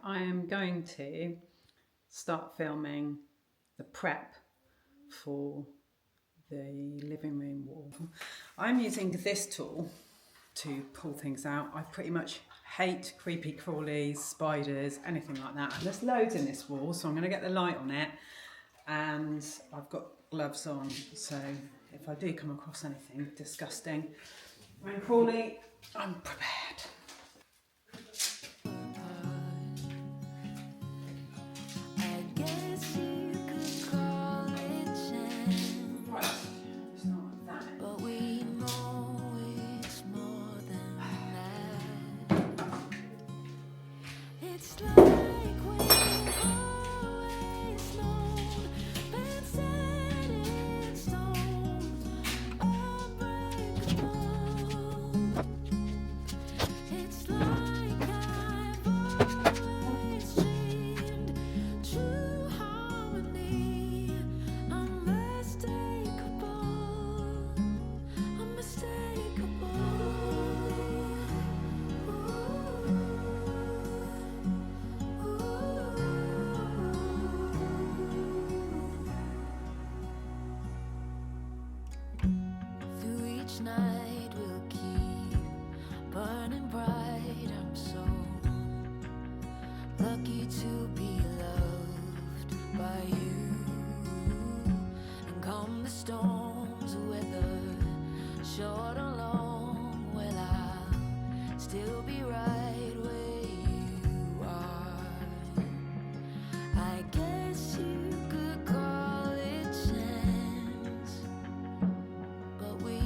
I am going to start filming the prep for the living room wall. I'm using this tool to pull things out. I pretty much hate creepy crawlies, spiders, anything like that. And there's loads in this wall, so I'm going to get the light on it. And I've got gloves on, so if I do come across anything disgusting and crawly, I'm prepared. Night will keep burning bright. I'm so lucky to be loved by you. And come the storms, whether short or long, well, I'll still be right where you are. I guess you could call it chance, but we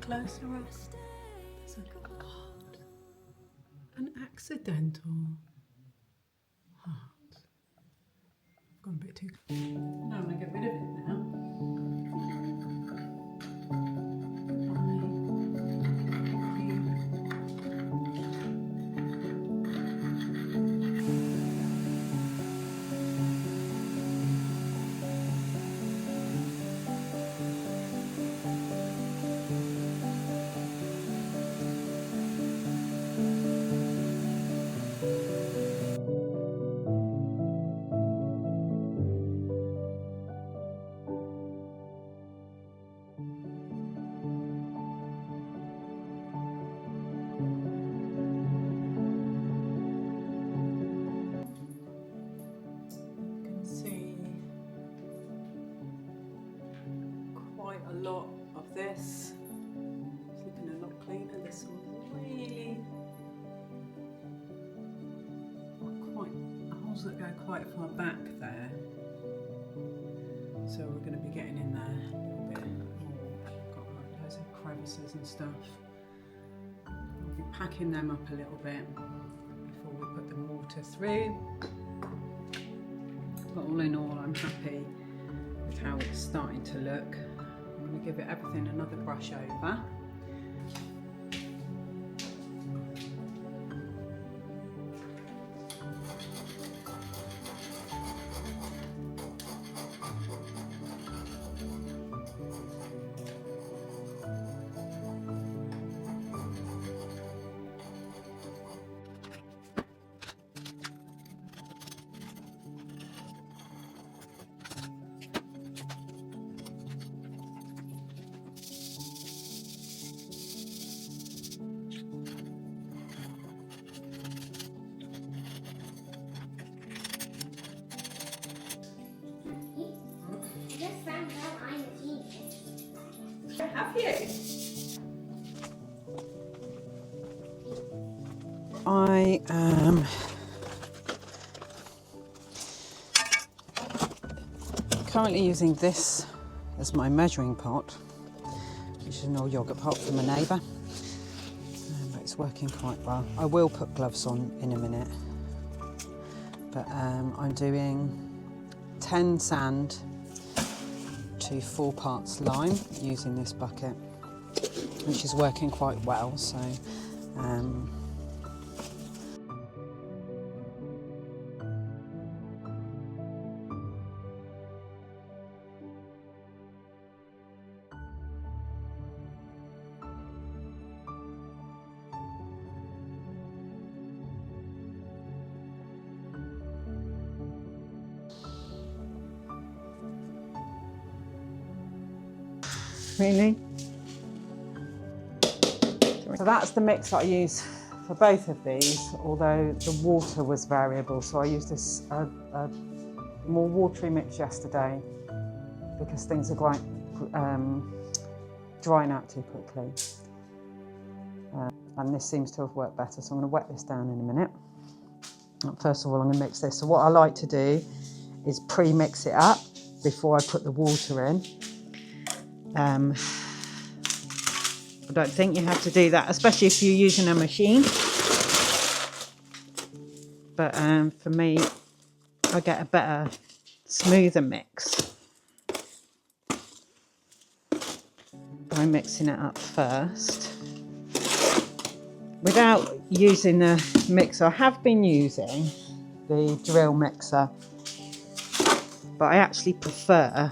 closer up. There's an accidental heart. I've gone a bit too. No, I'm going to get rid of it now. A lot of this. It's looking a lot cleaner. This one really holes that go quite far back there. So we're going to be getting in there a little bit. Got like loads of crevices and stuff. We'll be packing them up a little bit before we put the mortar through. But all in all, I'm happy with how it's starting to look. I'm going to give it everything another brush over. Have you? I am currently using this as my measuring pot, which is an old yogurt pot from a neighbour, but it's working quite well. I will put gloves on in a minute, but I'm doing 10 sand to 4 parts lime using this bucket, which is working quite well. So really? So that's the mix that I use for both of these, although the water was variable. So I used this a more watery mix yesterday because things are quite drying out too quickly. And this seems to have worked better. So I'm going to wet this down in a minute. First of all, I'm going to mix this. So what I like to do is pre-mix it up before I put the water in. I don't think you have to do that, especially if you're using a machine. But for me, I get a better, smoother mix by mixing it up first. Without using the mixer, I have been using the drill mixer, but I actually prefer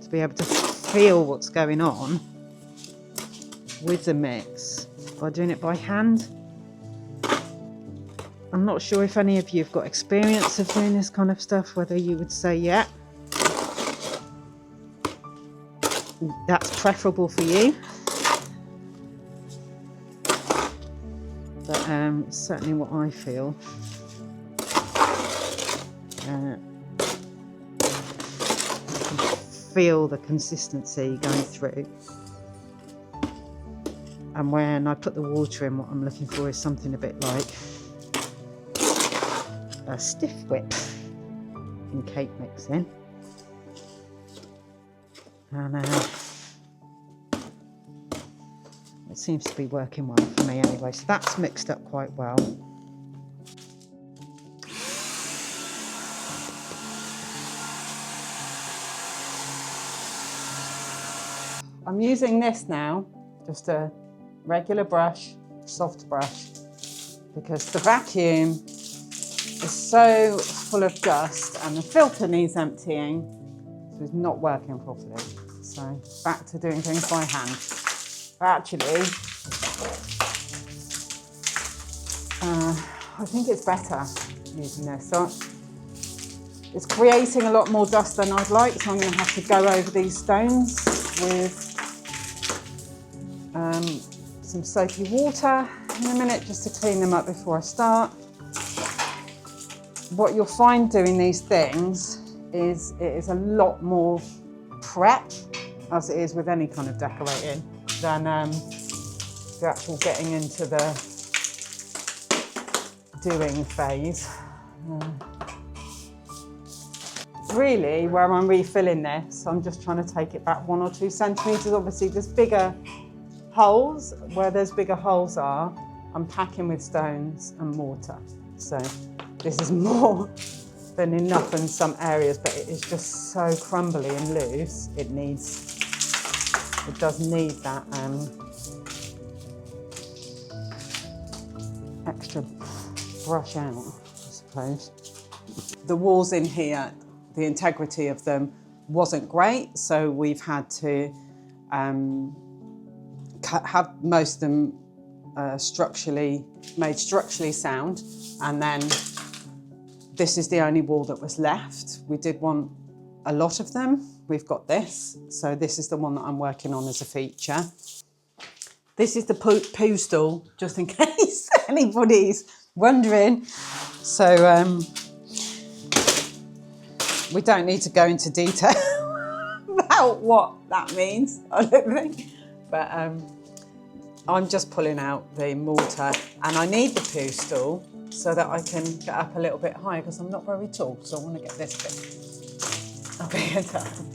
to be able to feel what's going on with the mix by doing it by hand. I'm not sure if any of you have got experience of doing this kind of stuff, whether you would say, yeah, that's preferable for you. But it's certainly what I feel. Feel the consistency going through, and when I put the water in, what I'm looking for is something a bit like a stiff whip in cake mixing, and it seems to be working well for me anyway. So that's mixed up quite well. I'm using this now, just a regular brush, soft brush, because the vacuum is so full of dust and the filter needs emptying, so it's not working properly. So back to doing things by hand. But actually, I think it's better using this. So it's creating a lot more dust than I'd like, so I'm going to have to go over these stones with some soapy water in a minute just to clean them up before I start. What you'll find doing these things is it is a lot more prep, as it is with any kind of decorating, than the actual getting into the doing phase. Really, where I'm refilling this, I'm just trying to take it back 1 or 2 centimetres. Obviously, there's bigger holes. Where there's bigger holes are, I'm packing with stones and mortar. So this is more than enough in some areas, but it is just so crumbly and loose. It does need that extra brush out, I suppose. The walls in here, the integrity of them wasn't great, so we've had to have most of them structurally sound, and then this is the only wall that was left. We did want a lot of them. We've got this, so this is the one that I'm working on as a feature. This is the poo stool, just in case anybody's wondering. So we don't need to go into detail out what that means, I don't think. But I'm just pulling out the mortar, and I need the poo stool so that I can get up a little bit higher because I'm not very tall, so I want to get this bit up here done.